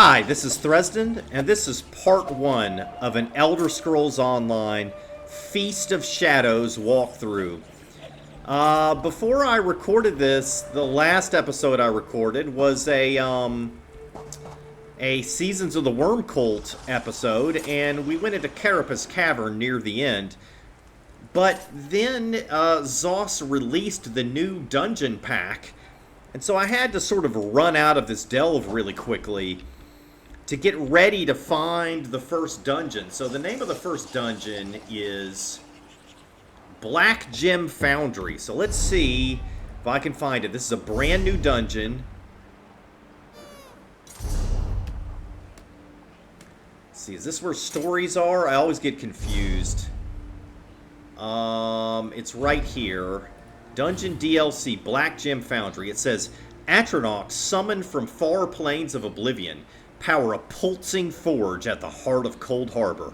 Hi, this is Thresden, and this is part 1 of an Elder Scrolls Online Feast of Shadows walkthrough. Before I recorded this, the last episode I recorded was a Seasons of the Worm Cult episode, and we went into Carapace Cavern near the end. But then Zos released the new dungeon pack, and so I had to sort of run out of this delve really quickly to get ready to find the first dungeon. So the name of the first dungeon is Black Gem Foundry. So let's see if I can find it. This is a brand new dungeon. Let's see, is this where stories are? I always get confused. It's right here. Dungeon DLC, Black Gem Foundry. It says, Atronachs summoned from far plains of oblivion power a pulsing forge at the heart of Cold Harbor.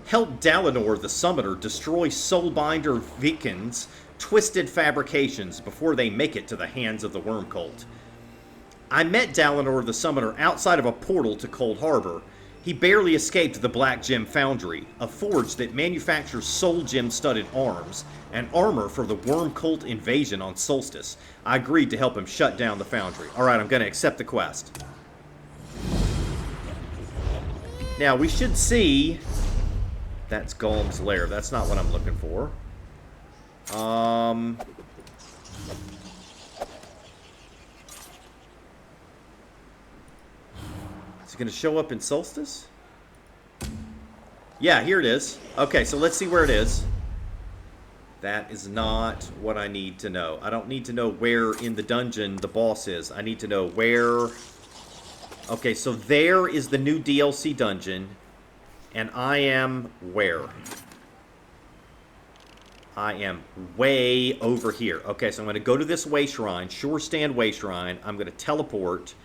Help Dalenor the Summoner destroy Soulbinder Viken's twisted fabrications before they make it to the hands of the Worm Cult. I met Dalenor the Summoner outside of a portal to Cold Harbor. He barely escaped the Black Gem Foundry, a forge that manufactures soul gem-studded arms and armor for the Worm Cult invasion on Solstice. I agreed to help him shut down the foundry. Alright, I'm going to accept the quest. Now, we should see... That's Golem's Lair. That's not what I'm looking for. Is it going to show up in Solstice? Yeah, here it is. Okay, so let's see where it is. That is not what I need to know. I don't need to know where in the dungeon the boss is. I need to know where... Okay, so there is the new DLC dungeon. And I am where? I am way over here. Okay, so I'm going to go to this way shrine, Shore Stand Way Shrine. I'm going to teleport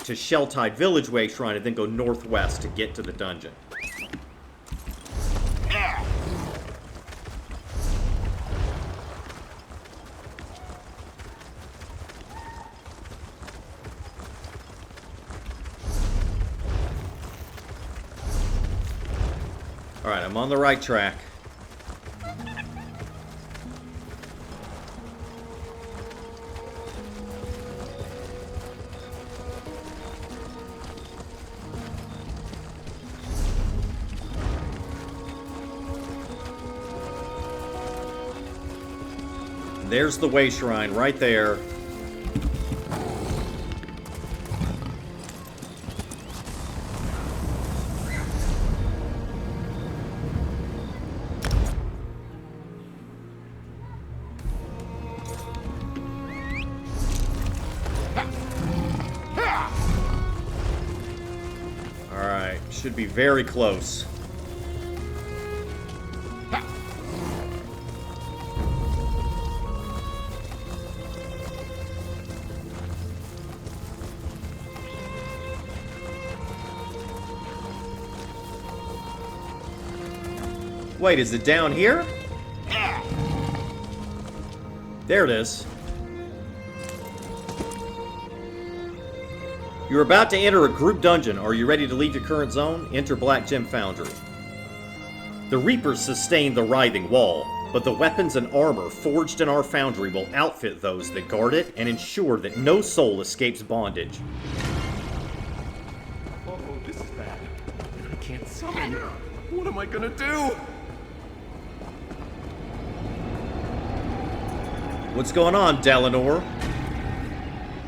to Shelltide Village Way Shrine and then go northwest to get to the dungeon. Alright, I'm on the right track. There's the way shrine right there. Alright, should be very close. Wait, is it down here? There it is. You're about to enter a group dungeon. Are you ready to leave your current zone? Enter Black Gem Foundry. The Reapers sustain the writhing wall, but the weapons and armor forged in our foundry will outfit those that guard it and ensure that no soul escapes bondage. Oh, this is bad. I can't summon. What am I gonna do? What's going on, Dalenor?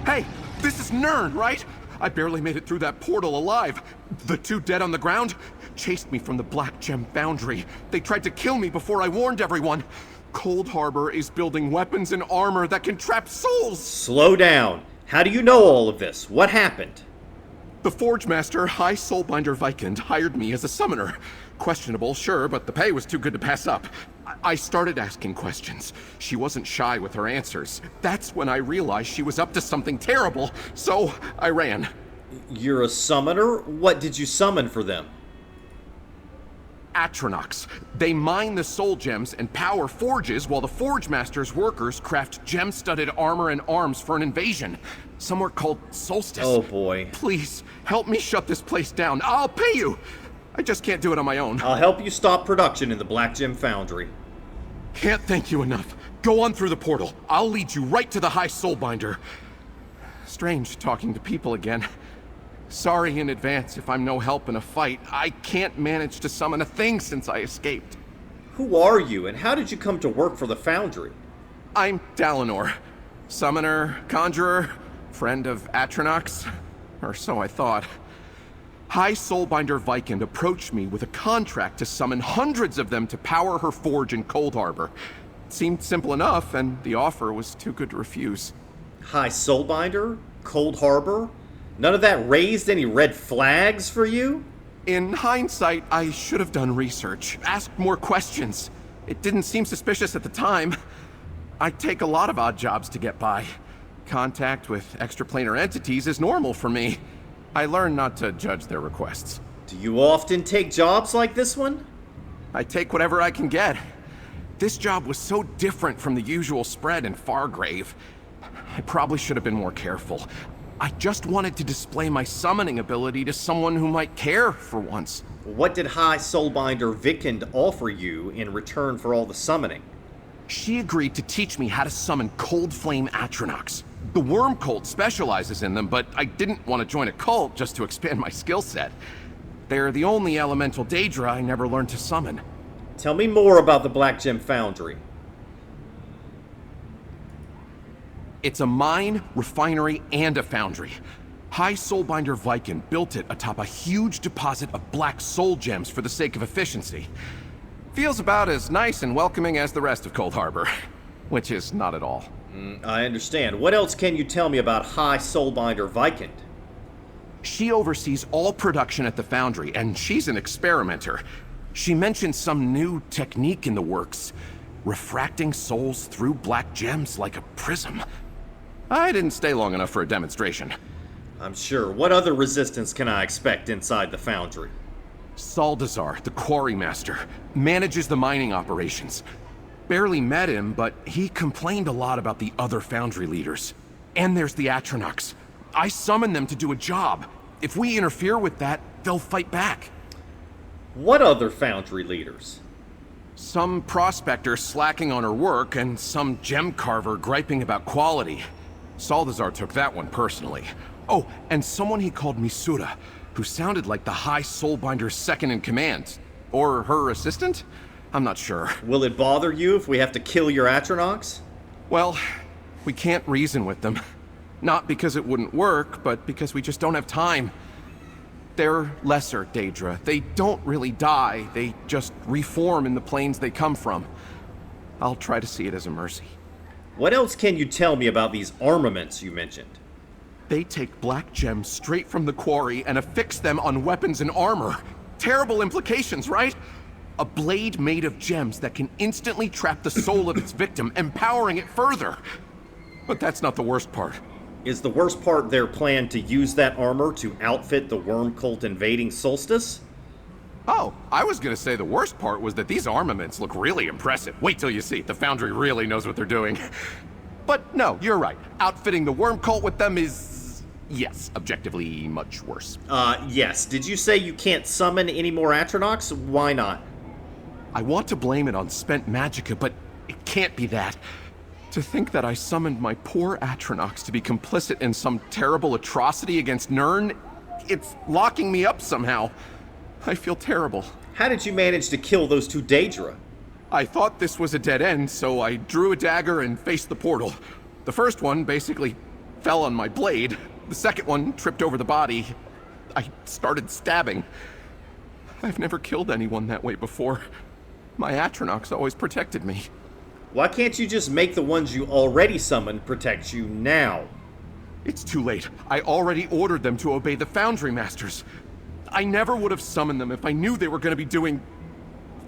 Hey, this is Nern, right? I barely made it through that portal alive. The two dead on the ground chased me from the Black Gem Foundry. They tried to kill me before I warned everyone. Cold Harbor is building weapons and armor that can trap souls. Slow down. How do you know all of this? What happened? The Forge Master, High Soulbinder Vikend, hired me as a summoner. Questionable, sure, but the pay was too good to pass up. I started asking questions. She wasn't shy with her answers. That's when I realized she was up to something terrible, so I ran. You're a summoner? What did you summon for them? Atronachs. They mine the soul gems and power forges while the Forge Master's workers craft gem-studded armor and arms for an invasion. Somewhere called Solstice. Oh boy. Please, help me shut this place down. I'll pay you! I just can't do it on my own. I'll help you stop production in the Black Gem Foundry. Can't thank you enough. Go on through the portal. I'll lead you right to the High Soulbinder. Strange talking to people again. Sorry in advance if I'm no help in a fight. I can't manage to summon a thing since I escaped. Who are you, and how did you come to work for the Foundry? I'm Dalenor. Summoner, conjurer, friend of Atronachs. Or so I thought. High Soulbinder Vikand approached me with a contract to summon hundreds of them to power her forge in Cold Harbor. It seemed simple enough, and the offer was too good to refuse. High Soulbinder? Cold Harbor? None of that raised any red flags for you? In hindsight, I should have done research, asked more questions. It didn't seem suspicious at the time. I take a lot of odd jobs to get by. Contact with extraplanar entities is normal for me. I learned not to judge their requests. Do you often take jobs like this one? I take whatever I can get. This job was so different from the usual spread in Fargrave. I probably should have been more careful. I just wanted to display my summoning ability to someone who might care for once. What did High Soulbinder Vikand offer you in return for all the summoning? She agreed to teach me how to summon Cold Flame Atronachs. The Worm Cult specializes in them, but I didn't want to join a cult just to expand my skill set. They're the only elemental Daedra I never learned to summon. Tell me more about the Black Gem Foundry. It's a mine, refinery, and a foundry. High Soulbinder Vikand built it atop a huge deposit of black soul gems for the sake of efficiency. Feels about as nice and welcoming as the rest of Cold Harbor, which is not at all. I understand. What else can you tell me about High Soulbinder Vikand? She oversees all production at the foundry, and she's an experimenter. She mentioned some new technique in the works, refracting souls through black gems like a prism. I didn't stay long enough for a demonstration. I'm sure. What other resistance can I expect inside the foundry? Solstice, the quarry master, manages the mining operations. Barely met him, but he complained a lot about the other foundry leaders. And there's the Atronachs. I summoned them to do a job. If we interfere with that, they'll fight back. What other foundry leaders? Some prospector slacking on her work, and some gem carver griping about quality. Solstice took that one personally. Oh, and someone he called Misura, who sounded like the High Soulbinder's second in command. Or her assistant? I'm not sure. Will it bother you if we have to kill your Atronachs? Well, we can't reason with them. Not because it wouldn't work, but because we just don't have time. They're lesser Daedra. They don't really die. They just reform in the planes they come from. I'll try to see it as a mercy. What else can you tell me about these armaments you mentioned? They take black gems straight from the quarry and affix them on weapons and armor. Terrible implications, right? A blade made of gems that can instantly trap the soul of its victim, empowering it further. But that's not the worst part. Is the worst part their plan to use that armor to outfit the worm cult invading Solstice? Oh, I was gonna say the worst part was that these armaments look really impressive. Wait till you see. The Foundry really knows what they're doing. But no, you're right. Outfitting the worm cult with them is, yes, objectively much worse. Yes. Did you say you can't summon any more Atronachs? Why not? I want to blame it on spent magicka, but it can't be that. To think that I summoned my poor Atronachs to be complicit in some terrible atrocity against Nirn, it's locking me up somehow. I feel terrible. How did you manage to kill those two Daedra? I thought this was a dead end, so I drew a dagger and faced the portal. The first one basically fell on my blade. The second one tripped over the body. I started stabbing. I've never killed anyone that way before. My Atronachs always protected me. Why can't you just make the ones you already summoned protect you now? It's too late. I already ordered them to obey the Foundry Masters. I never would have summoned them if I knew they were going to be doing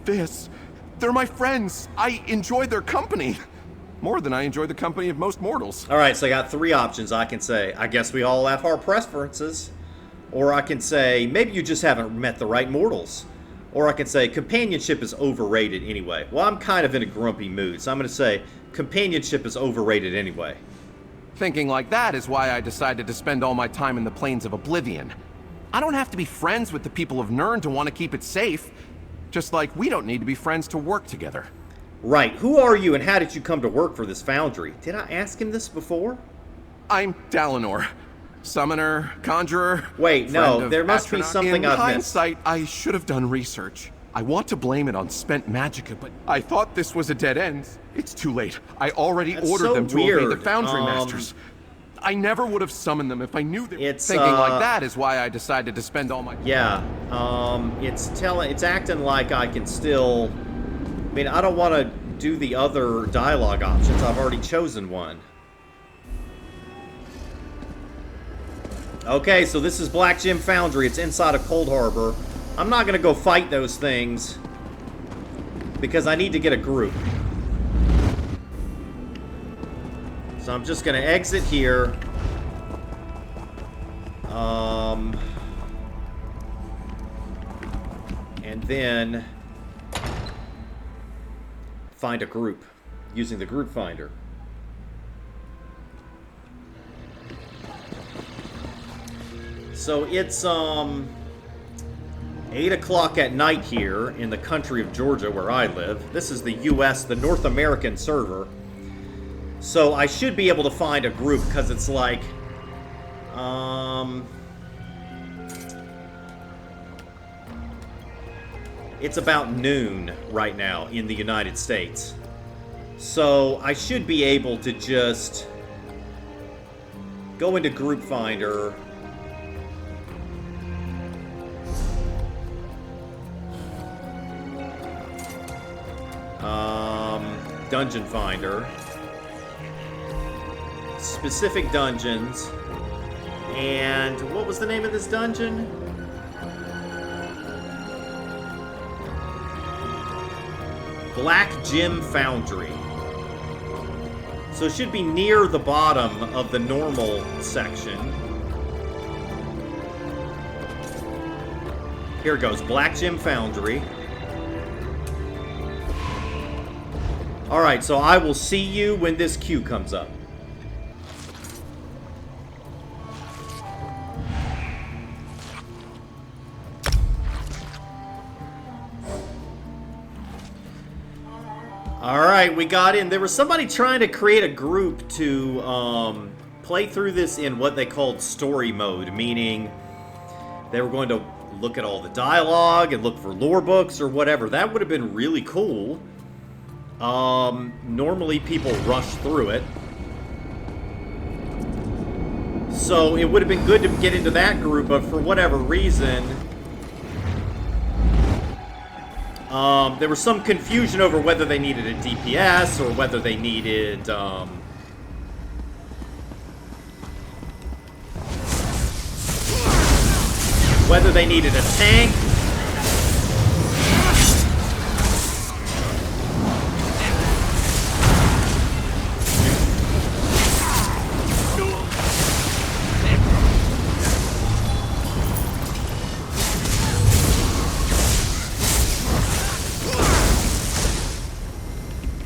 this. They're my friends. I enjoy their company. More than I enjoy the company of most mortals. Alright, so I got three options. I can say, I guess we all have our preferences. Or I can say, maybe you just haven't met the right mortals. Or I can say companionship is overrated anyway. Well, I'm kind of in a grumpy mood, so I'm going to say companionship is overrated anyway. Thinking like that is why I decided to spend all my time in the Plains of Oblivion. I don't have to be friends with the people of Nirn to want to keep it safe. Just like we don't need to be friends to work together. Right. Who are you and how did you come to work for this foundry? Did I ask him this before? I'm Dalenor. Summoner, conjurer. Wait, no, there must be something I've missed. In hindsight, I should have done research. I want to blame it on spent magicka, but I thought this was a dead end. It's too late. I already ordered them to obey the foundry masters. I never would have summoned them if I knew they were. Thinking like that is why I decided to spend all my... Yeah, it's acting like I can still... I mean, I don't want to do the other dialogue options. I've already chosen one. Okay, so this is Black Gem Foundry. It's inside of Cold Harbor. I'm not going to go fight those things because I need to get a group. So I'm just going to exit here. And then find a group using the group finder. So it's 8 o'clock at night here in the country of Georgia where I live. This is the US, the North American server. So I should be able to find a group because it's like it's about noon right now in the United States. So I should be able to just go into Group Finder. Dungeon Finder. Specific dungeons. And what was the name of this dungeon? Black Gem Foundry. So it should be near the bottom of the normal section. Here it goes, Black Gem Foundry. Alright, so I will see you when this queue comes up. Alright, we got in. There was somebody trying to create a group to play through this in what they called story mode, meaning they were going to look at all the dialogue and look for lore books or whatever. That would have been really cool. Normally people rush through it. So it would have been good to get into that group, but for whatever reason, there was some confusion over whether they needed a DPS or whether they needed, a tank.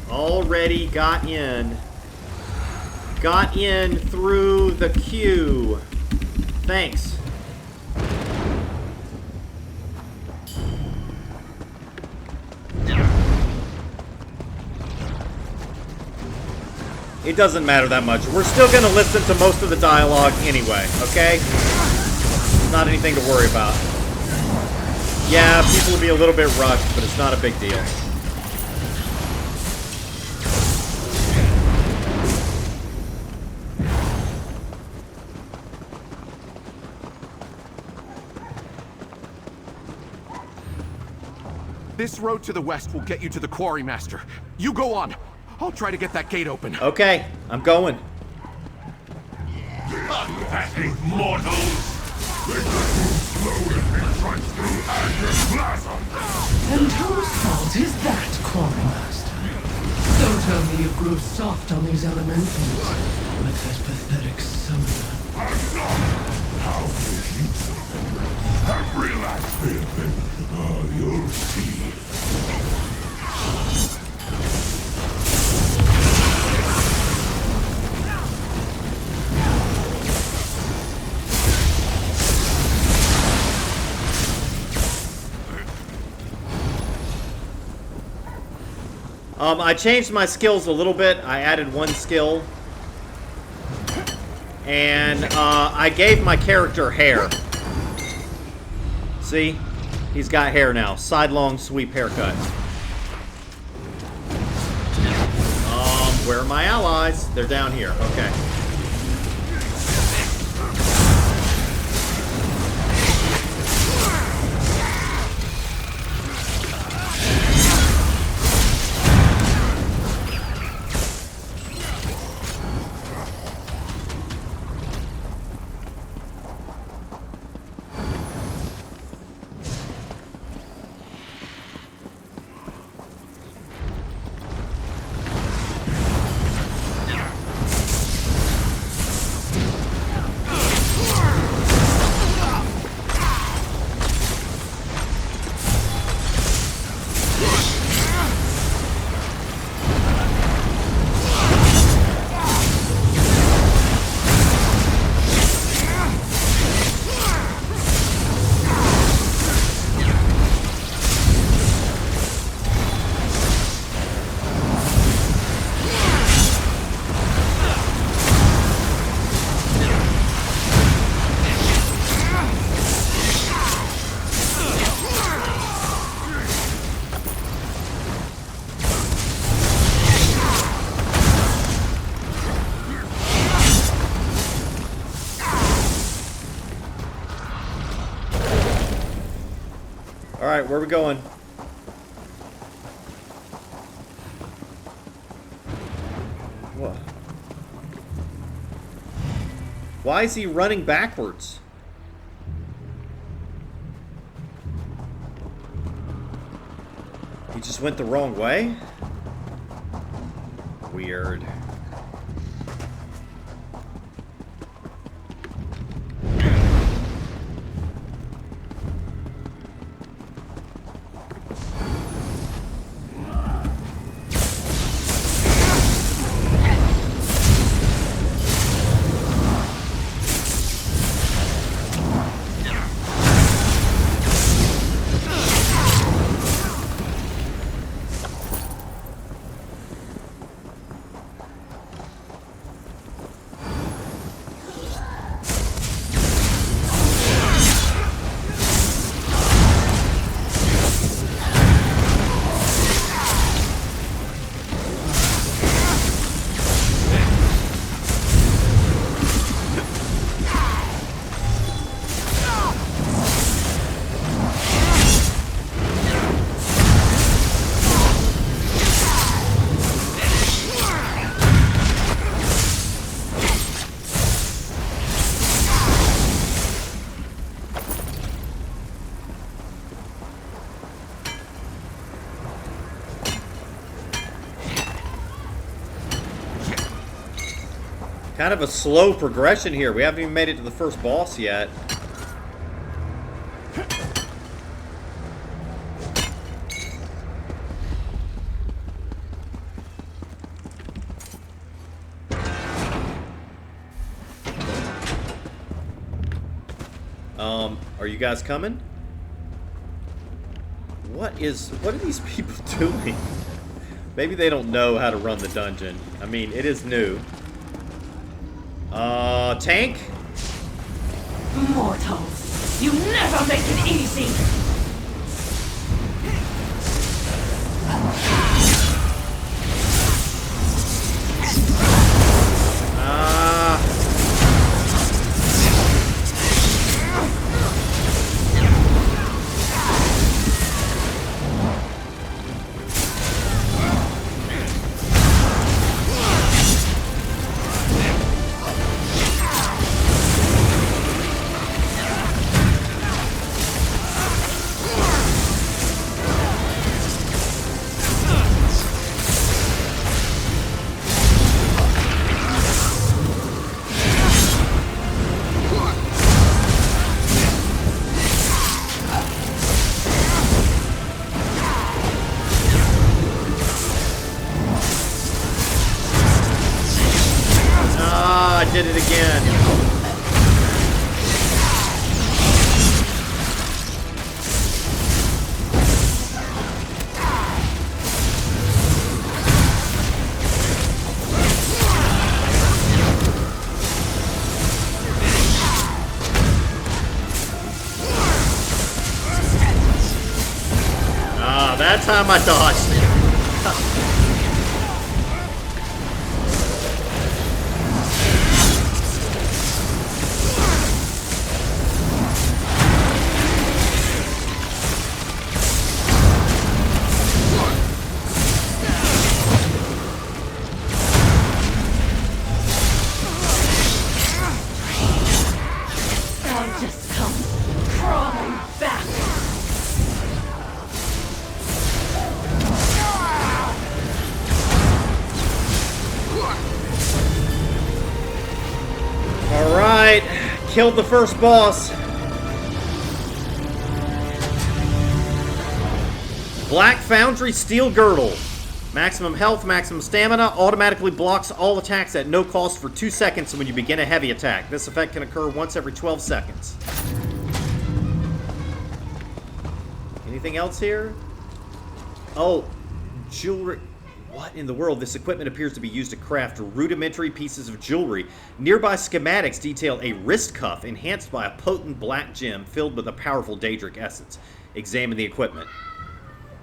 Already got in. Got in through the queue. Thanks. It doesn't matter that much. We're still going to listen to most of the dialogue anyway, okay? Not anything to worry about. Yeah, people will be a little bit rushed, but it's not a big deal. This road to the west will get you to the Quarry Master. You go on. I'll try to get that gate open. Okay, I'm going. Unhappy mortals! And whose fault is that, Quarry Master? Don't tell me you grew soft on these elementals with this pathetic summoner. I'm not! How did you have relaxed him? You're see. I changed my skills a little bit. I added one skill. And I gave my character hair. See? He's got hair now. Sidelong sweep haircut. Where are my allies? They're down here. Okay. Alright, where are we going? What? Why is he running backwards? He just went the wrong way? Weird. Kind of a slow progression here. We haven't even made it to the first boss yet. Are you guys coming? What are these people doing? Maybe they don't know how to run the dungeon. I mean, it is new. Tank? Mortals, you never make it easy! That time I dodged. I'll just come crawling back. Alright, killed the first boss. Black Foundry Steel Girdle. Maximum health, maximum stamina, automatically blocks all attacks at no cost for 2 seconds when you begin a heavy attack. This effect can occur once every 12 seconds. Anything else here? Oh, jewelry. What in the world? This equipment appears to be used to craft rudimentary pieces of jewelry. Nearby schematics detail a wrist cuff enhanced by a potent black gem filled with a powerful Daedric essence. Examine the equipment.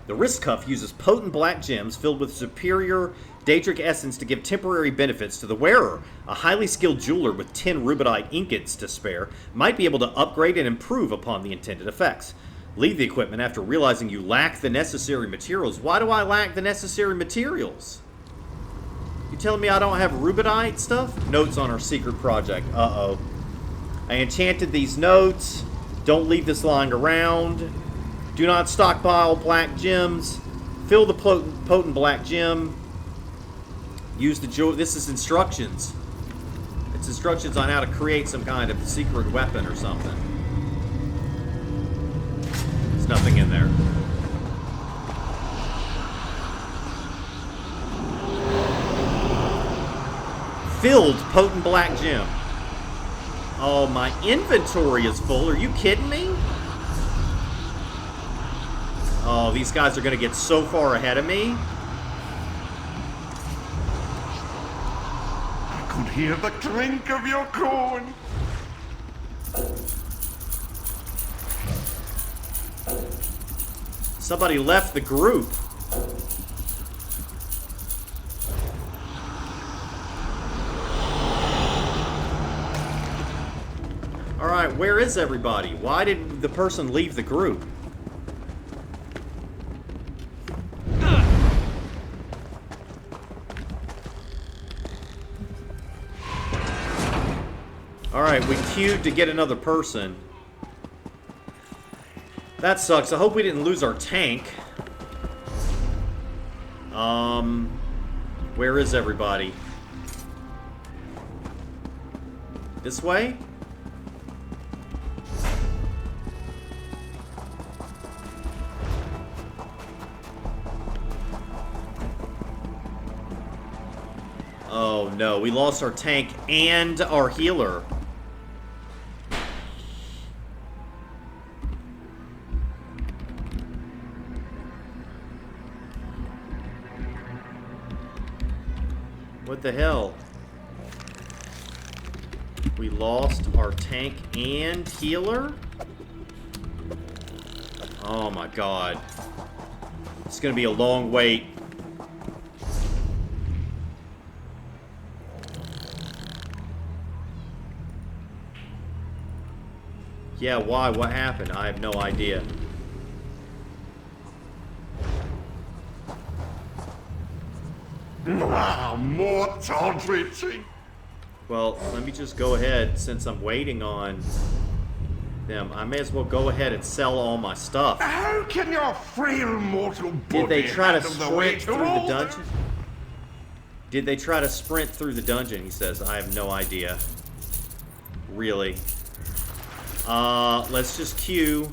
The wrist cuff uses potent black gems filled with superior Daedric essence to give temporary benefits to the wearer. A highly skilled jeweler with 10 rubidite ingots to spare might be able to upgrade and improve upon the intended effects. Leave the equipment after realizing you lack the necessary materials. Why do I lack the necessary materials? You telling me I don't have rubidite stuff? Notes on our secret project. Uh-oh. I enchanted these notes. Don't leave this lying around. Do not stockpile black gems. Fill the potent black gem. Use the jewel. This is instructions. It's instructions on how to create some kind of secret weapon or something. There's nothing in there. Filled potent black gem. Oh, my inventory is full. Are you kidding me? Oh, these guys are going to get so far ahead of me. I could hear the clink of your corn. Somebody left the group. Alright, where is everybody? Why did the person leave the group? Alright, we queued to get another person. That sucks. I hope we didn't lose our tank. Where is everybody? This way? Oh no, we lost our tank and our healer. What the hell? We lost our tank and healer? Oh my god. It's gonna be a long wait. Yeah, why? What happened? I have no idea. Ah, more tawdry. Well, let me just go ahead, since I'm waiting on them. I may as well go ahead and sell all my stuff. How can your frail mortal body Did they try to handle the weight sprint of through the all dungeon? Did they try to sprint through the dungeon? He says. I have no idea. Really. Let's just queue.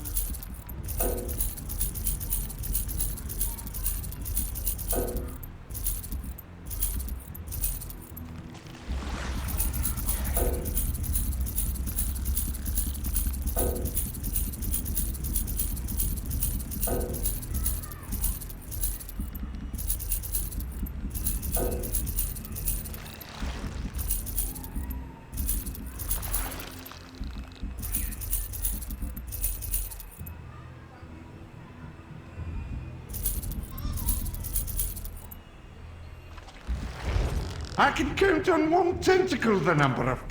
I can count on one tentacle the number of...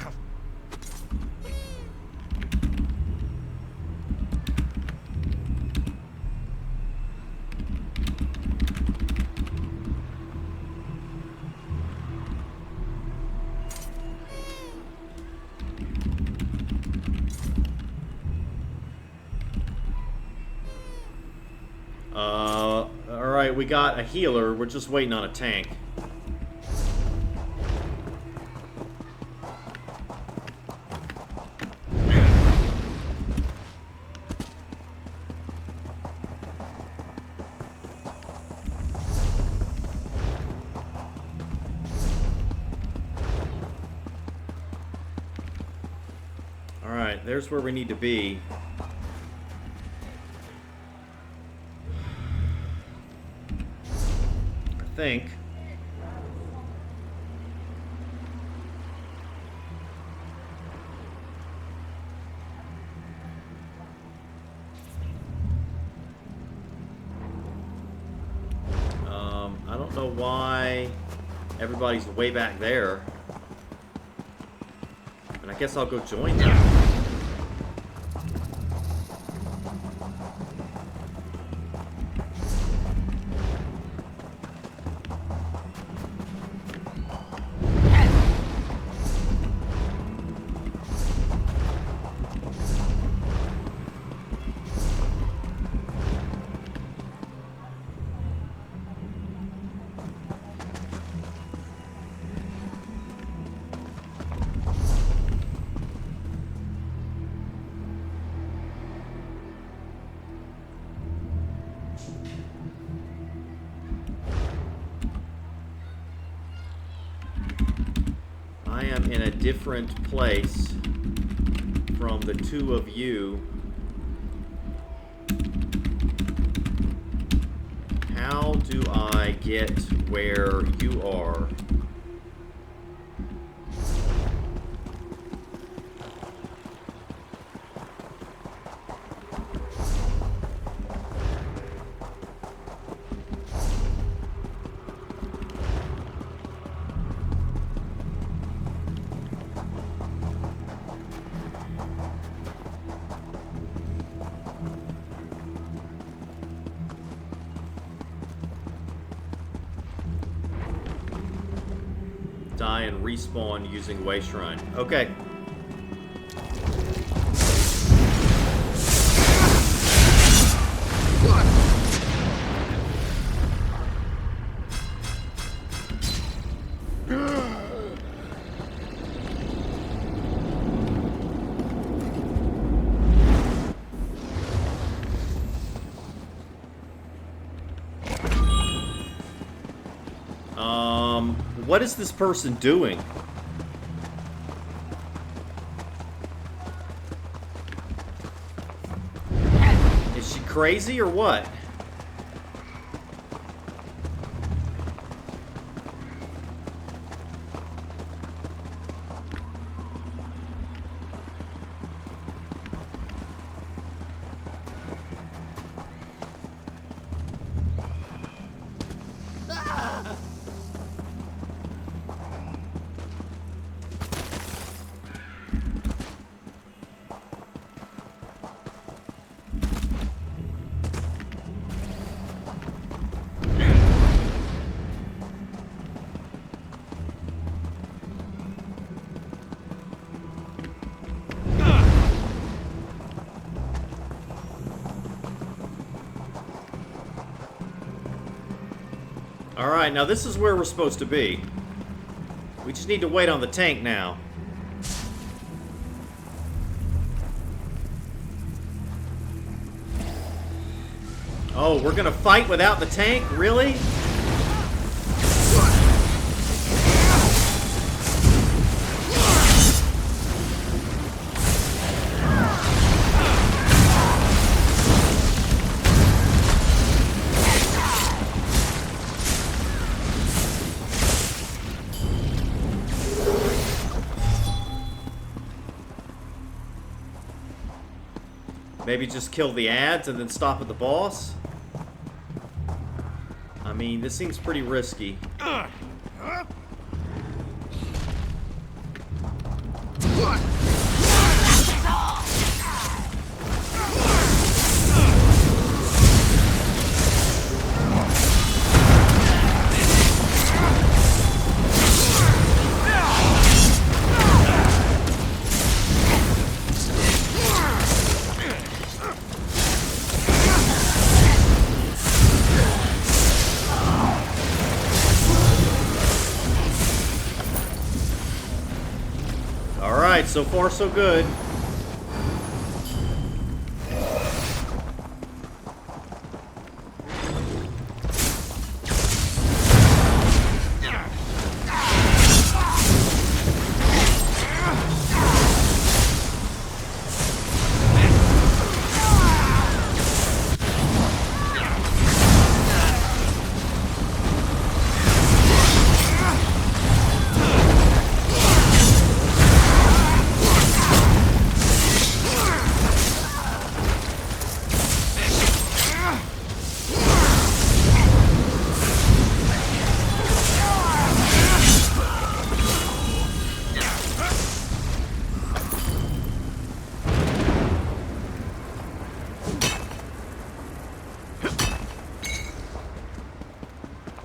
Alright, we got a healer. We're just waiting on a tank. Alright, there's where we need to be. I think. I don't know why everybody's way back there. And I guess I'll go join them. I am in a different place from the two of you. How do I get where you are? Die and respawn using Way Shrine. Okay. What is this person doing? Is she crazy or what? Alright, now this is where we're supposed to be. We just need to wait on the tank now. Oh, we're gonna fight without the tank? Really? Maybe just kill the ads and then stop at the boss? I mean, this seems pretty risky. Alright, so far so good.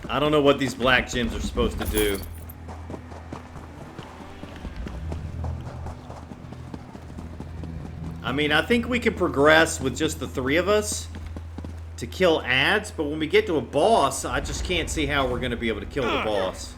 I don't know what these black gems are supposed to do. I mean, I think we can progress with just the 3 of us to kill ads, but when we get to a boss, I just can't see how we're going to be able to kill the boss.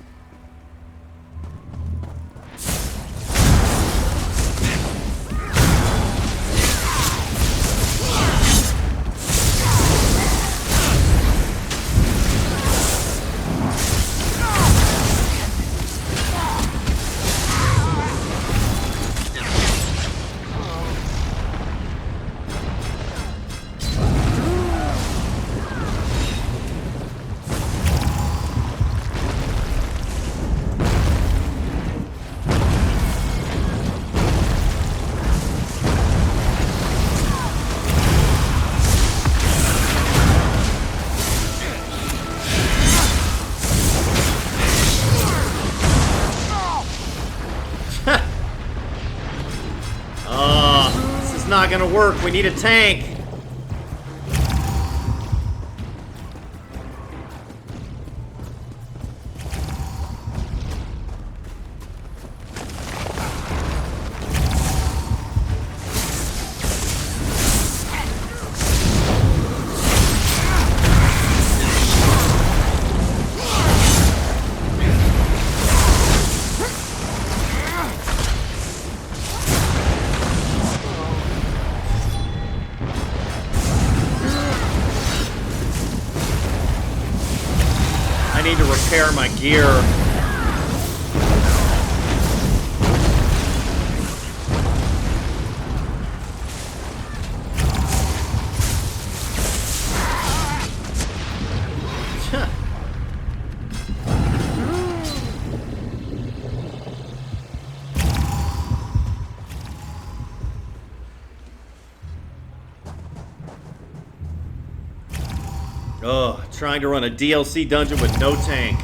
Not gonna work. We need a tank. I need to repair my gear. Ugh, trying to run a DLC dungeon with no tank.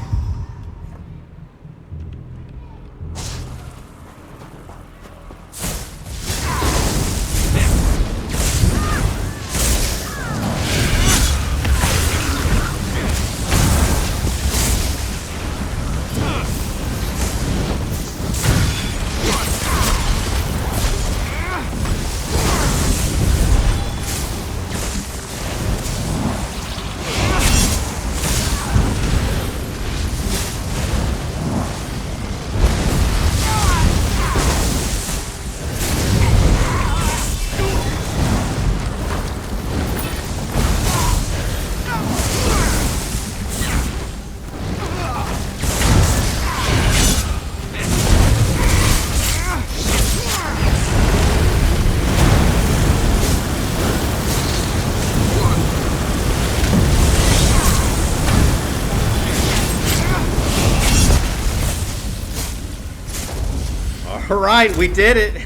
Alright, we did it!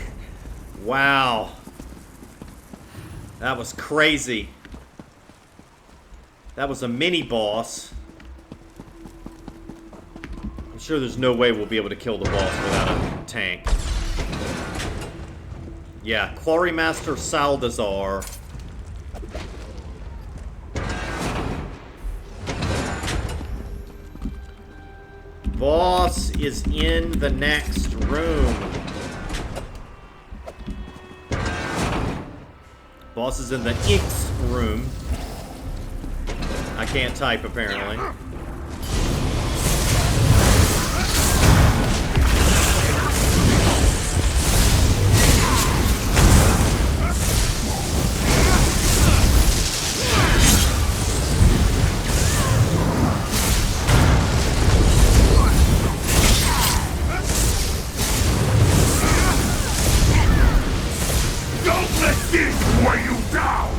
Wow. That was crazy. That was a mini boss. I'm sure there's no way we'll be able to kill the boss without a tank. Yeah, Quarrymaster Saldazar. Boss is in the next room. Boss is in the X room. I can't type, apparently. Don't let this weigh you down!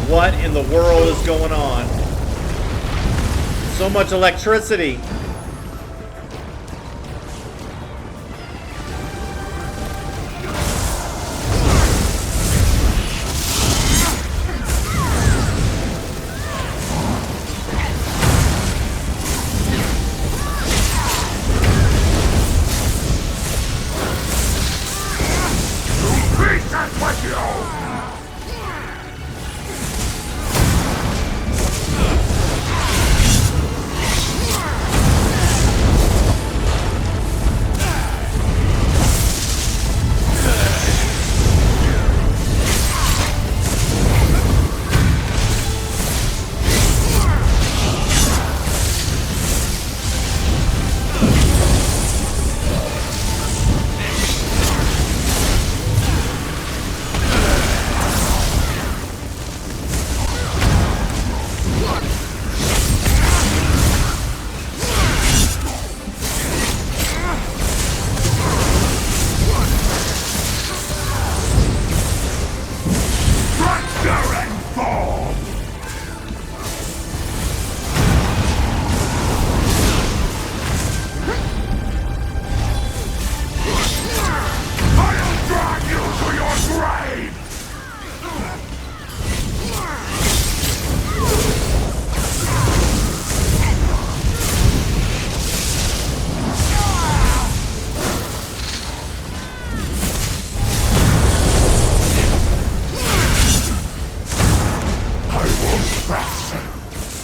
What in the world is going on? So much electricity.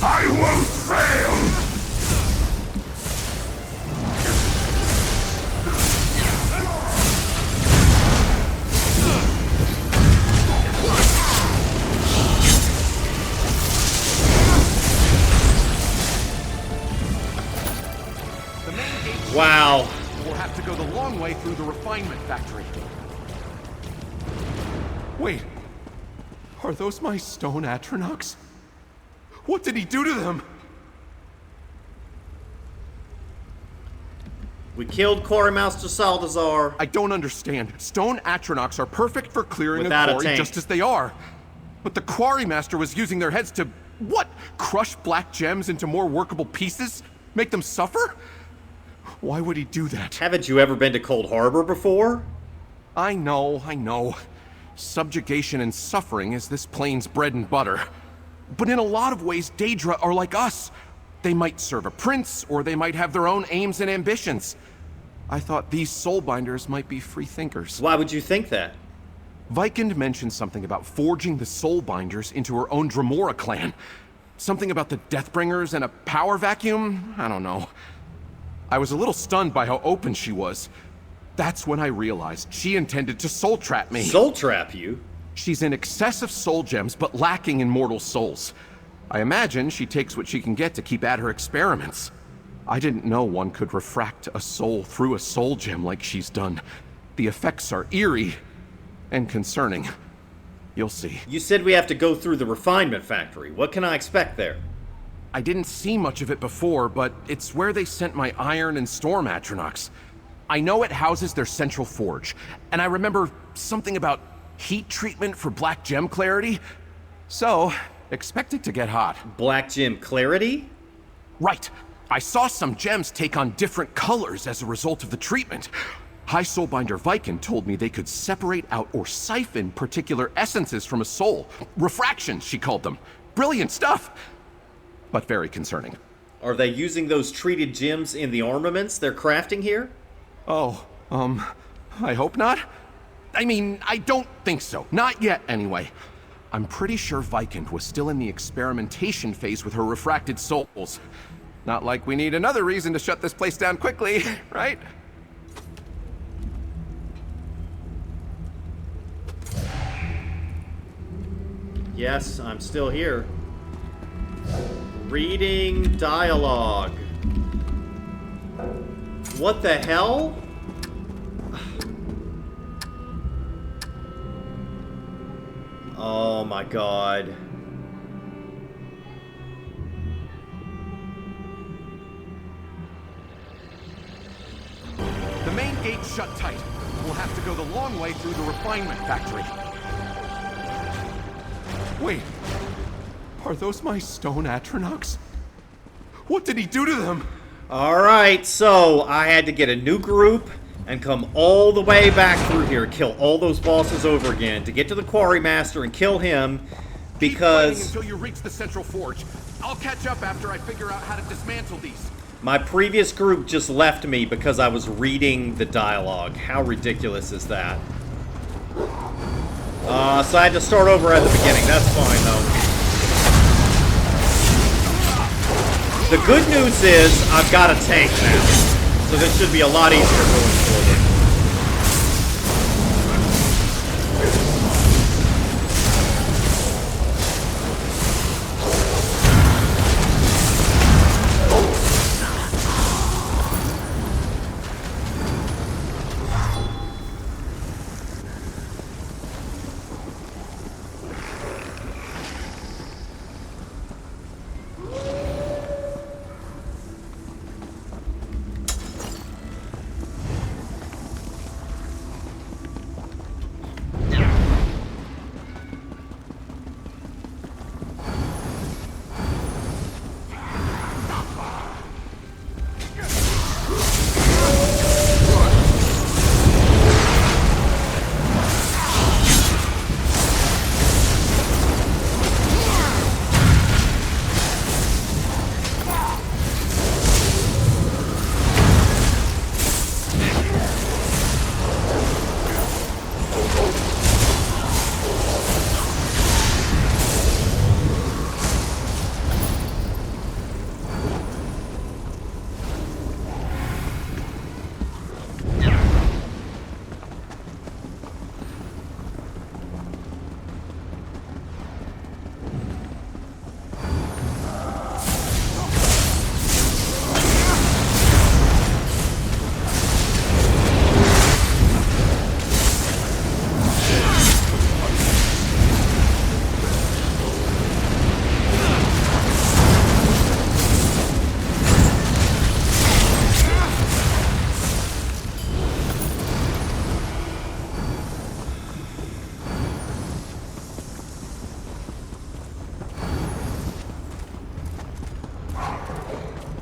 I won't fail! Wow. We'll have to go the long way through the refinement factory. Wait. Are those my stone Atronachs? What did he do to them? We killed Quarrymaster Saldazar. I don't understand. Stone Atronachs are perfect for clearing Without a a quarry tank. just as they are. But the Quarrymaster was using their heads to, what? Crush black gems into more workable pieces? Make them suffer? Why would he do that? Haven't you ever been to Cold Harbor before? I know. Subjugation and suffering is this plane's bread and butter. But in a lot of ways, Daedra are like us. They might serve a prince, or they might have their own aims and ambitions. I thought these soulbinders might be free thinkers. Why would you think that? Vikand mentioned something about forging the soulbinders into her own Dremora clan. Something about the Deathbringers and a power vacuum? I don't know. I was a little stunned by how open she was. That's when I realized she intended to soul trap me. Soul trap you? She's in excess of soul gems, but lacking in mortal souls. I imagine she takes what she can get to keep at her experiments. I didn't know one could refract a soul through a soul gem like she's done. The effects are eerie and concerning. You'll see. You said we have to go through the refinement factory. What can I expect there? I didn't see much of it before, but it's where they sent my Iron and Storm Atronachs. I know it houses their central forge, and I remember something about heat treatment for Black Gem clarity. So, expect it to get hot. Black Gem clarity? Right. I saw some gems take on different colors as a result of the treatment. High Soulbinder Viken told me they could separate out or siphon particular essences from a soul. Refractions, she called them. Brilliant stuff, but very concerning. Are they using those treated gems in the armaments they're crafting here? Oh, I hope not. I mean, I don't think so. Not yet, anyway. I'm pretty sure Viken was still in the experimentation phase with her refracted souls. Not like we need another reason to shut this place down quickly, right? Yes, I'm still here. Reading dialogue. What the hell? Oh my god. The main gate's shut tight. We'll have to go the long way through the refinement factory. Wait. Are those my stone Atronachs? What did he do to them? Alright, so I had to get a new group and come all the way back through here, kill all those bosses over again, to get to the Quarry Master and kill him, because... Keep fighting until you reach the central forge. I'll catch up after I figure out how to dismantle these. my previous group just left me because I was reading the dialogue. How ridiculous is that? So I had to start over at the beginning. That's fine, though. The good news is I've got a tank now, so this should be a lot easier going forward.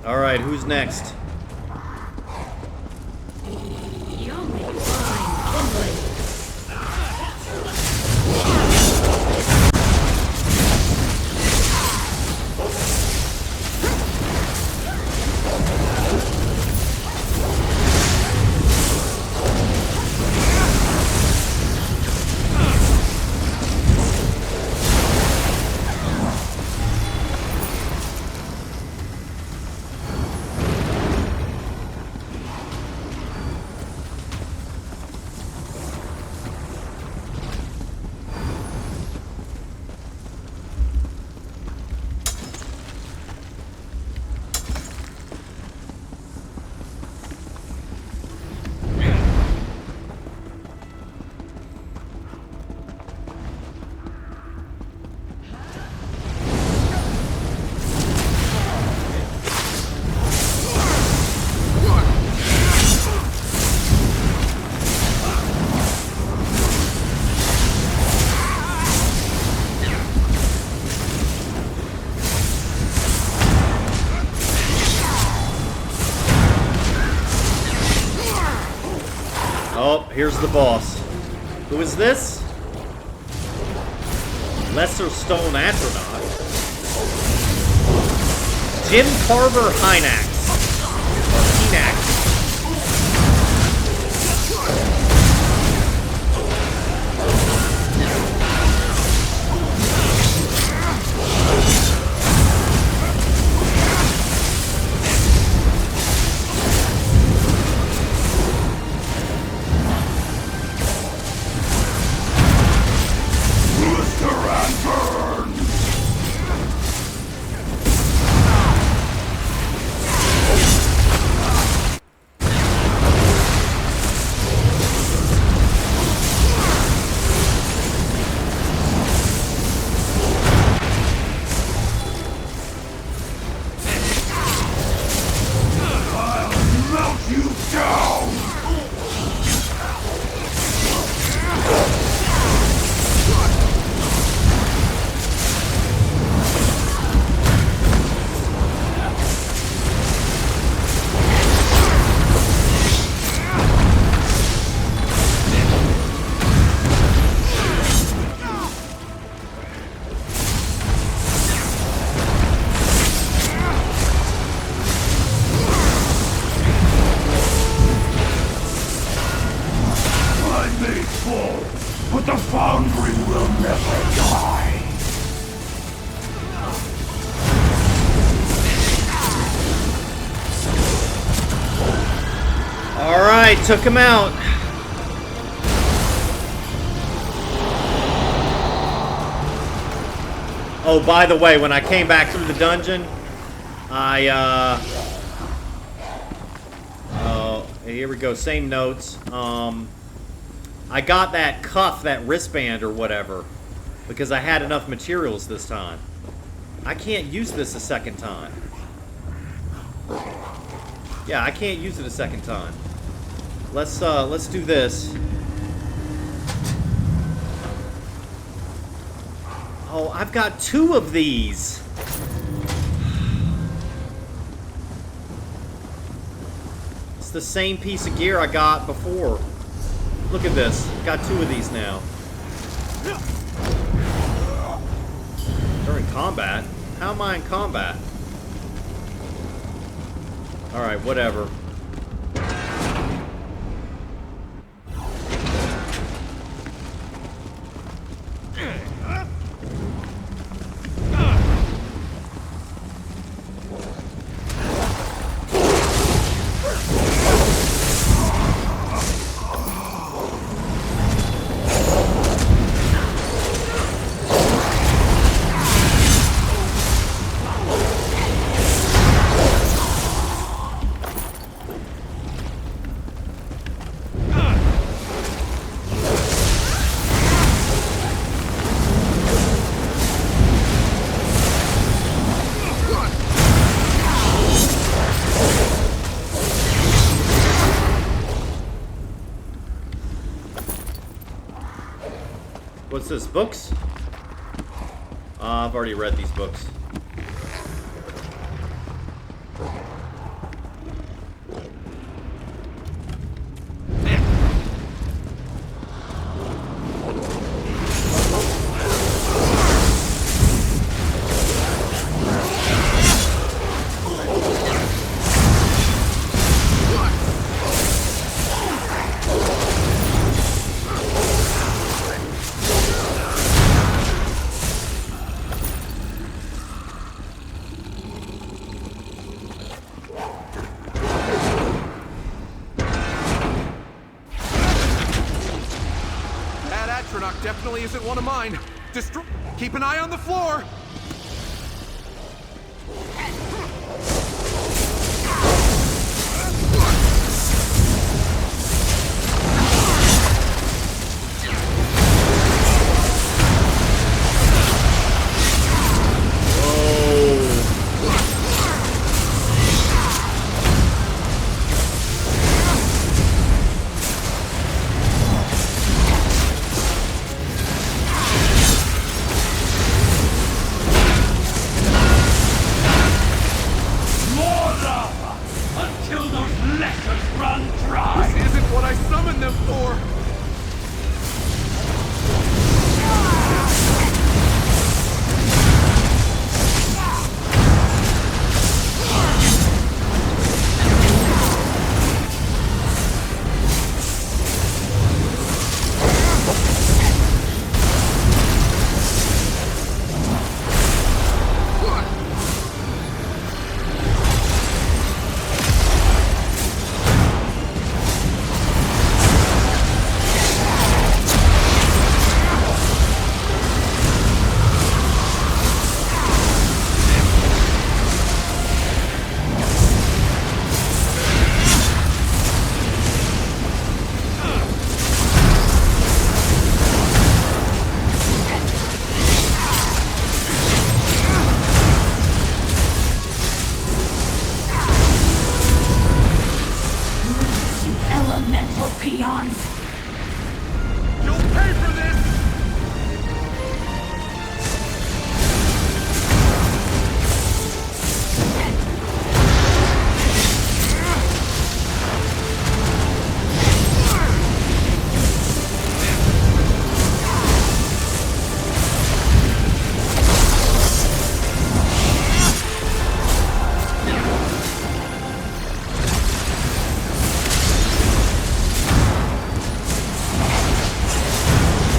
Alright, who's next? You'll make fine kindling. here's the boss. Who is this? Lesser Stone Atronach. Jim Carver Hynax. Or Hynax. But the Foundry will never die. Alright, took him out. Oh, by the way, when I came back through the dungeon, here we go, same notes. I got that cuff, that wristband or whatever, because I had enough materials this time. I can't use this a second time. Yeah, I can't use it a second time. Let's do this. Oh, I've got 2 of these. It's the same piece of gear I got before. Look at this. Got 2 of these now. During combat? How am I in combat? Alright, whatever. What's this? Books? I've already read these books. Atronach definitely isn't one of mine. Keep an eye on the floor. I summoned them for! Elemental peons! You'll pay for this!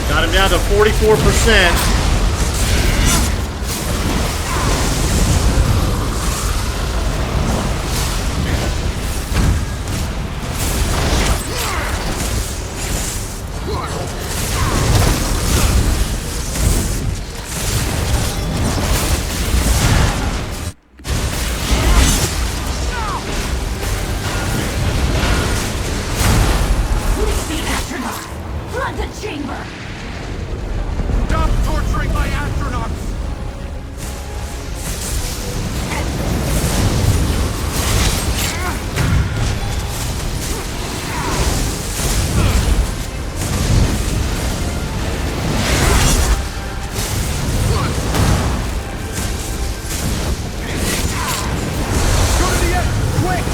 Got him down to 44%. Leave the Atronachs! Flood the chamber! Stop torturing my Atronachs! Go to the edge, quick!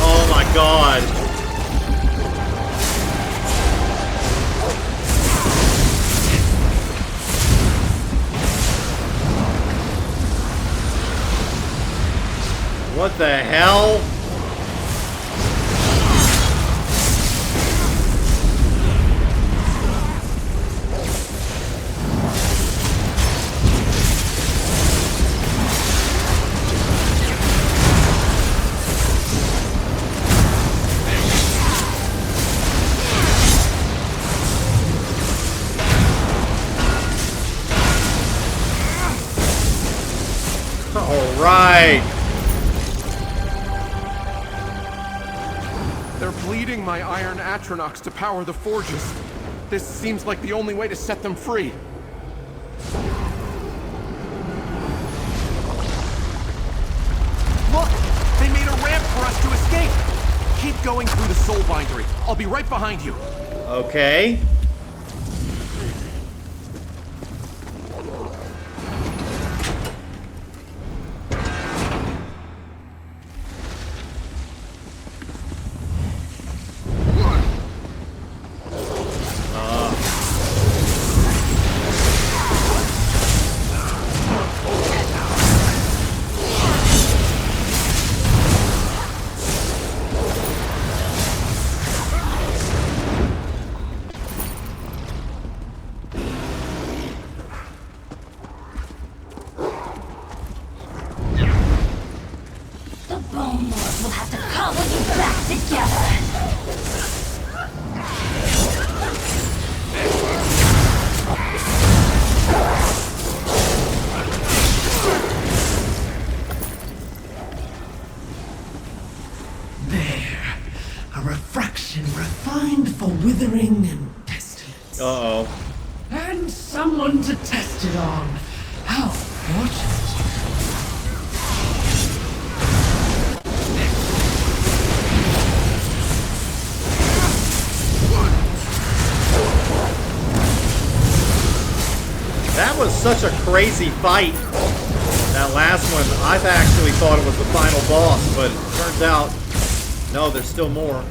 Oh my god. What the hell? All right. They're bleeding my iron Atronachs to power the forges. This seems like the only way to set them free. Look! They made a ramp for us to escape! Keep going through the soul bindery. I'll be right behind you. Okay. The Bone Lords will have to cobble you back together! There. A refraction refined for withering and pestilence. Uh-oh. And someone to test it on. How fortunate. such a crazy fight. That last one, I've actually thought it was the final boss, but it turns out, no, there's still more.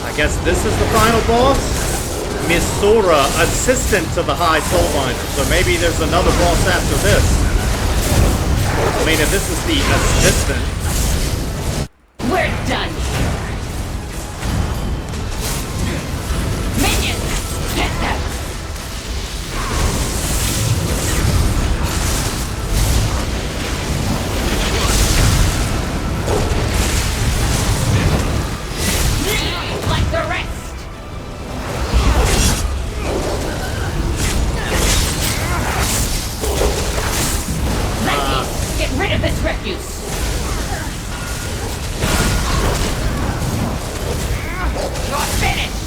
I guess this is the final boss? Miss Sora, assistant to the High Soulbinder. So maybe there's another boss after this. I mean, if this is the assistant. We're done here. Minions, get them! Like the rest! Get rid of this refuse! You're finished!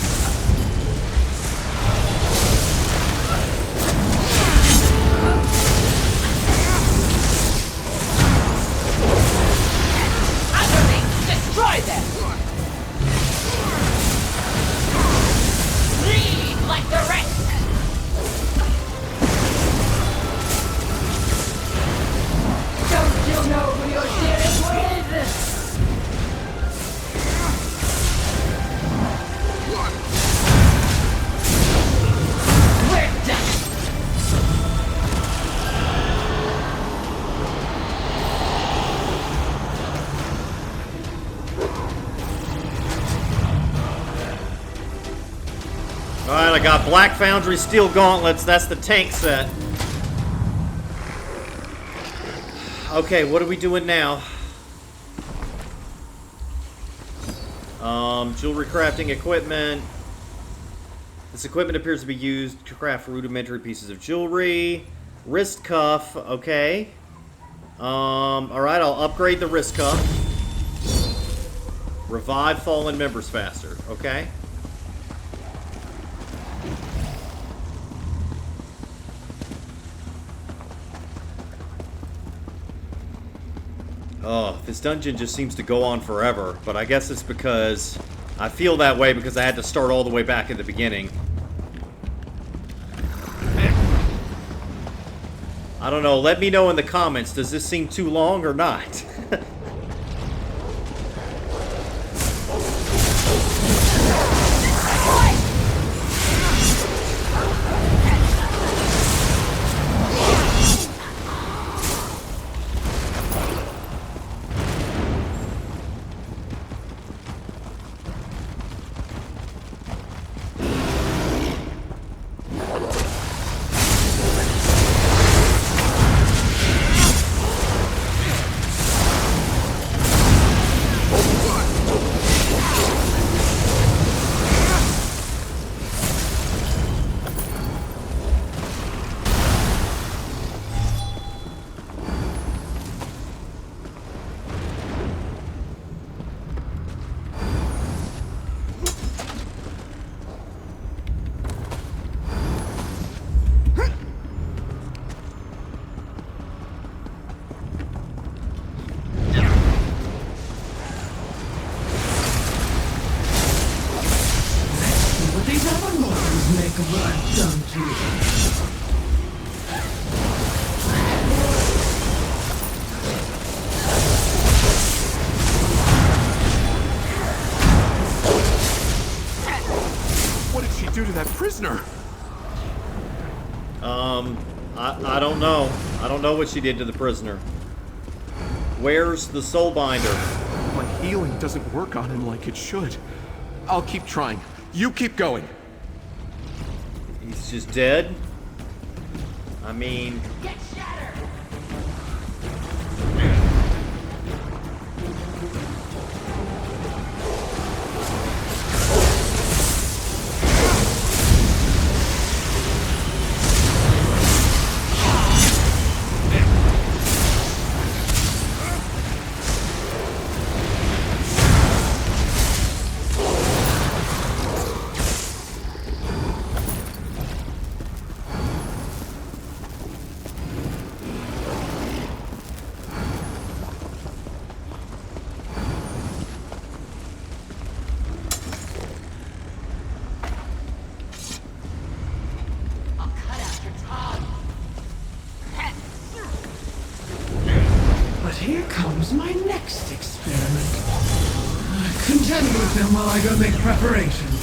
Underlings, destroy them! Bleed like the rest! Don't you know who you're dealing with? We're done! Alright, I got Black Foundry Steel Gauntlets. That's the tank set. Okay, what are we doing now? Jewelry crafting equipment. This equipment appears to be used to craft rudimentary pieces of jewelry. Wrist cuff, okay. Alright, I'll upgrade the wrist cuff. Revive fallen members faster, okay. Oh, this dungeon just seems to go on forever, but I guess it's because I feel that way because I had to start all the way back at the beginning. I don't know, let me know in the comments, does this seem too long or not? do to that prisoner? I don't know. I don't know what she did to the prisoner. Where's the Soulbinder? My healing doesn't work on him like it should. I'll keep trying. You keep going. He's just dead? I mean... Get shattered! Here comes my next experiment. Contend with them while I go make preparations.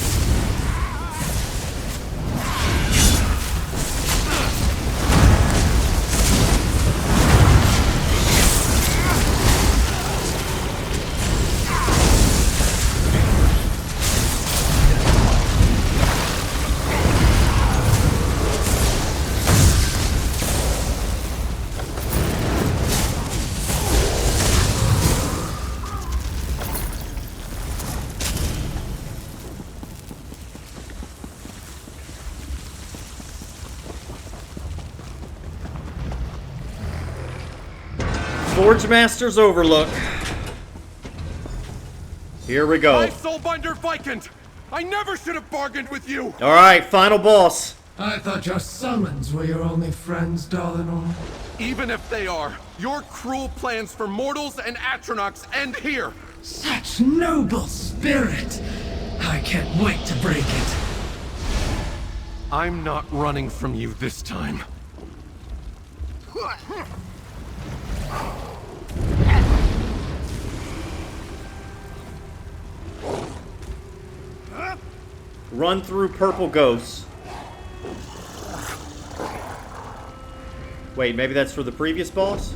Forge Master's Overlook. Here we go. My Soulbinder Vikings! I never should have bargained with you! Alright, final boss. I thought your summons were your only friends, Dalenor. Even if they are, your cruel plans for mortals and Atronachs end here! Such noble spirit! I can't wait to break it. I'm not running from you this time. Run through purple ghosts. Wait, maybe that's for the previous boss?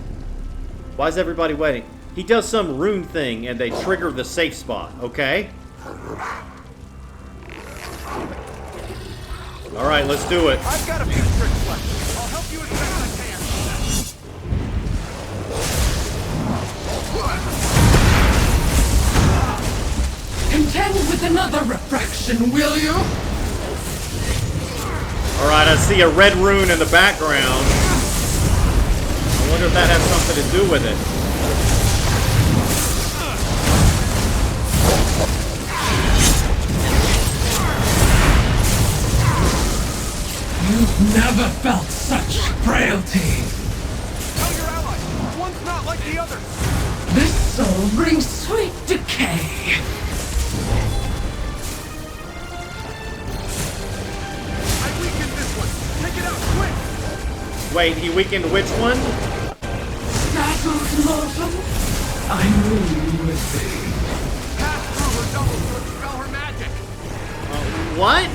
Why is everybody waiting? He does some rune thing and they trigger the safe spot, okay? Alright, let's do it. I've got a few tricks left. I'll help you as best I can. Contend with another refraction, will you? Alright, I see a red rune in the background. I wonder if that has something to do with it. You've never felt such frailty. Tell your allies, one's not like the others. This soul brings sweet decay. I weakened this one. Take it out, quick! Wait, he weakened which one? Battles mortal. I knew you would be. Pass through her double to expel her magic. What?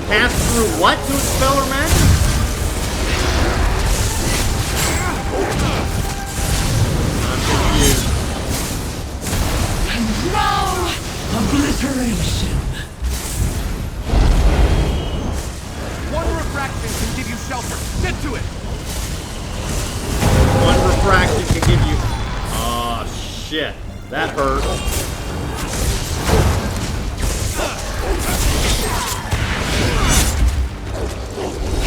Pass through what to expel her magic? I'm confused. And now, obliteration. One refraction can give you shelter. Get to it! One refraction can give you... Oh, shit. That hurt.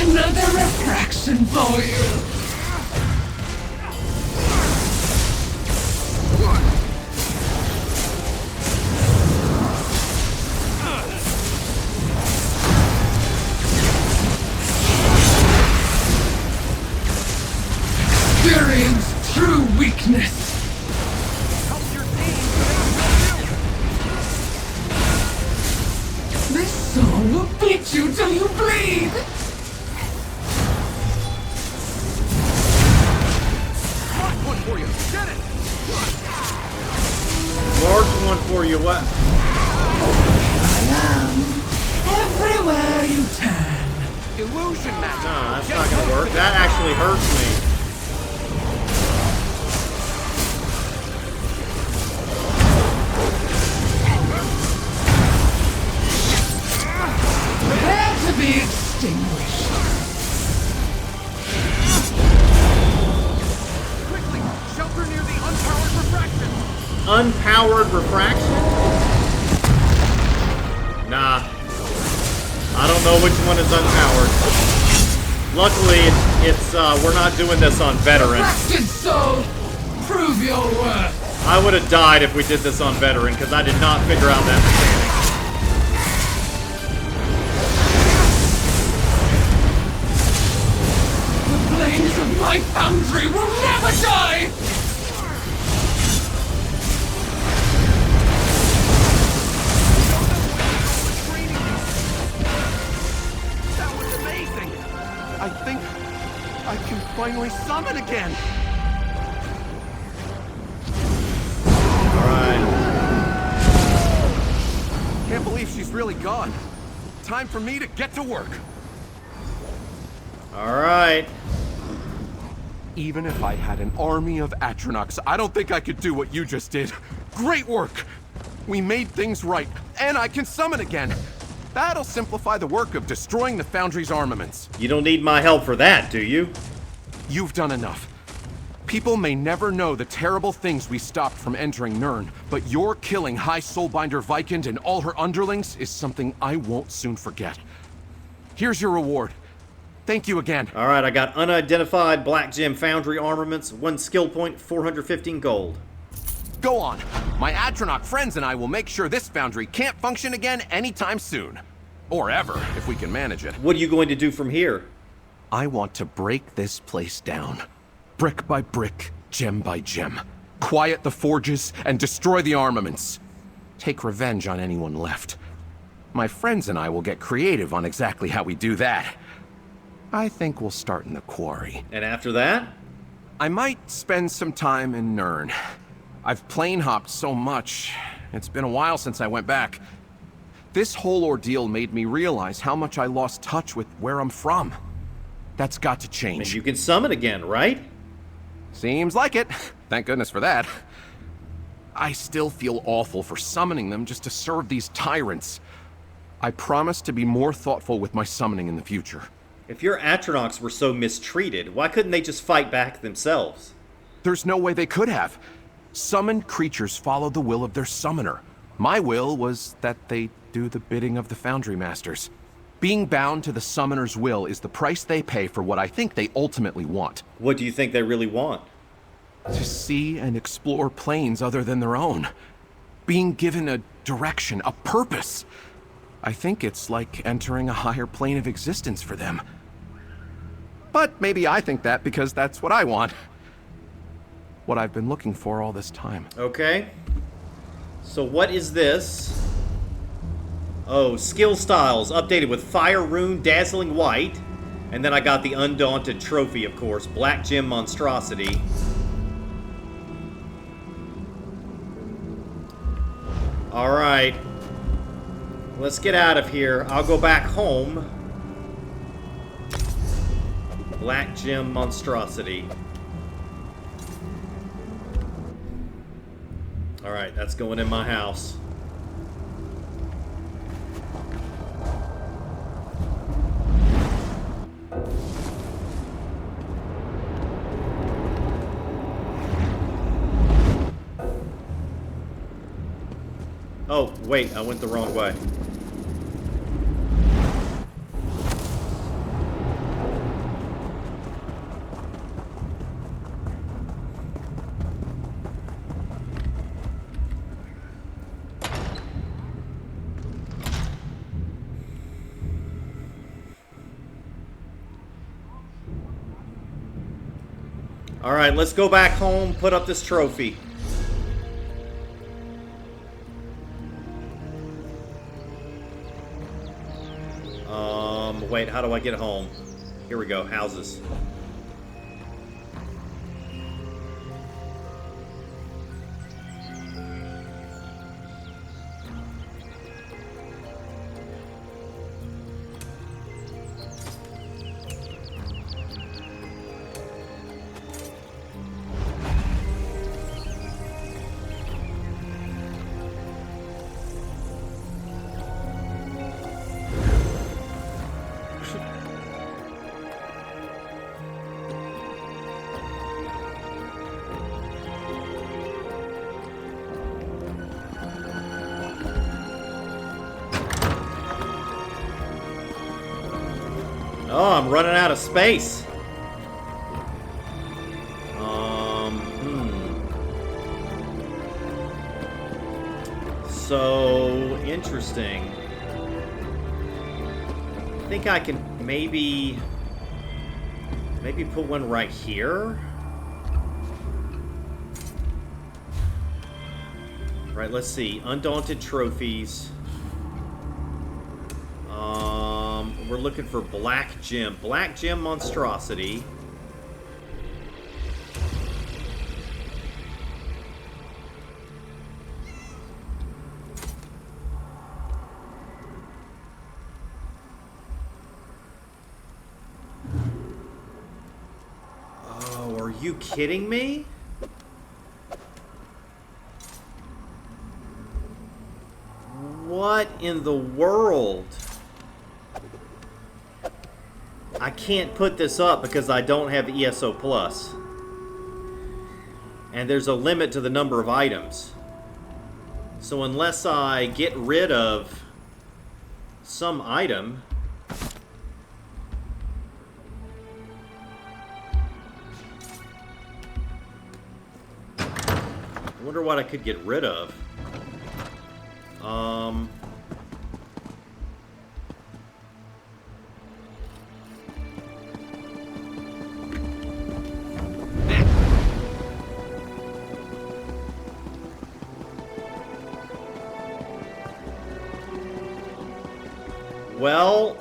Another refraction for you. Experience true weakness. Help your team so they can This soul will beat you till you bleed. Mark one for you. Get it! Large one for you, what? Everywhere you turn. Illusion magic. No, that's not gonna work. That actually hurts me. Prepare to be extinguished. Quickly, shelter near the unpowered refraction. Unpowered refraction? Nah. I don't know which one is unpowered. Luckily, it's we're not doing this on veteran. Refracted soul, prove your worth. I would have died if we did this on veteran, because I did not figure out that mechanic. The flames of my foundry will never die. That was amazing. I think I can finally summon again. Can't believe she's really gone. Time for me to get to work. All right. Even if I had an army of Atronachs, I don't think I could do what you just did. Great work! We made things right, and I can summon again. That'll simplify the work of destroying the Foundry's armaments. You don't need my help for that, do you? You've done enough. People may never know the terrible things we stopped from entering Nirn, but your killing High Soulbinder Vikand and all her underlings is something I won't soon forget. Here's your reward. Thank you again. All right, I got unidentified Black Gem Foundry armaments, 1 skill point, 415 gold. Go on. My Atronach friends and I will make sure this foundry can't function again anytime soon. Or ever, if we can manage it. What are you going to do from here? I want to break this place down. Brick by brick, gem by gem. Quiet the forges and destroy the armaments. Take revenge on anyone left. My friends and I will get creative on exactly how we do that. I think we'll start in the quarry. And after that? I might spend some time in Nirn. I've plane hopped so much. It's been a while since I went back. This whole ordeal made me realize how much I lost touch with where I'm from. That's got to change. And you can summon again, right? Seems like it. Thank goodness for that. I still feel awful for summoning them just to serve these tyrants. I promise to be more thoughtful with my summoning in the future. If your Atronachs were so mistreated, why couldn't they just fight back themselves? There's no way they could have. Summoned creatures follow the will of their summoner. My will was that they do the bidding of the Foundry Masters. Being bound to the summoner's will is the price they pay for what I think they ultimately want. What do you think they really want? To see and explore planes other than their own. Being given a direction, a purpose. I think it's like entering a higher plane of existence for them. But maybe I think that because that's what I want. What I've been looking for all this time. Okay. So what is this? Oh, skill styles updated with Fire Rune, Dazzling White. And then I got the Undaunted Trophy, of course. Black Gem Monstrosity. Alright. Let's get out of here. I'll go back home. Black Gem Monstrosity. Alright, that's going in my house. Oh, wait, I went the wrong way. Alright, let's go back home, put up this trophy. Wait, how do I get home? Here we go, houses. Oh, I'm running out of space. So interesting. I think I can maybe put one right here. Right, let's see. Undaunted trophies. We're looking for Black Gem. Black Gem Monstrosity. you kidding me? What in the world? I can't put this up because I don't have ESO Plus. And there's a limit to the number of items. So unless I get rid of some item... I wonder what I could get rid of. Well,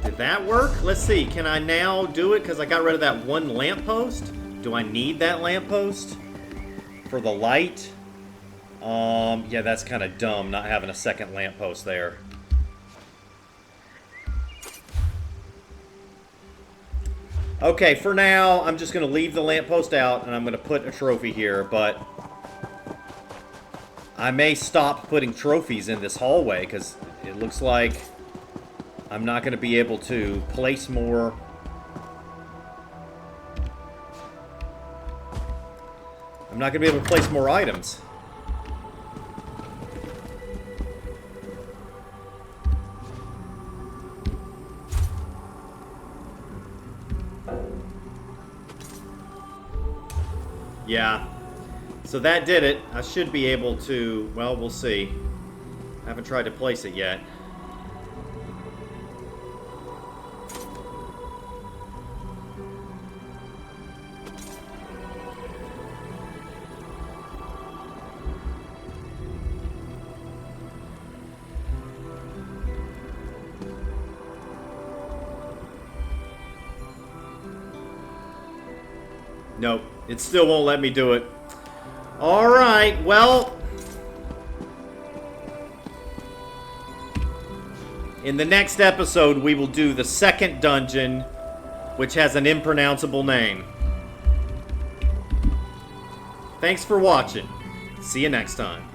did that work? Let's see. Can I now do it because I got rid of that one lamppost? Do I need that lamppost for the light? Yeah, that's kind of dumb not having a second lamppost there. Okay, for now, I'm just going to leave the lamppost out, and I'm going to put a trophy here, but I may stop putting trophies in this hallway, because it looks like I'm not going to be able to place more. I'm not going to be able to place more items. Yeah, so that did it. I should be able to, well, we'll see. I haven't tried to place it yet. Nope. It still won't let me do it. Alright, well... in the next episode, we will do the second dungeon, which has an impronounceable name. Thanks for watching. See you next time.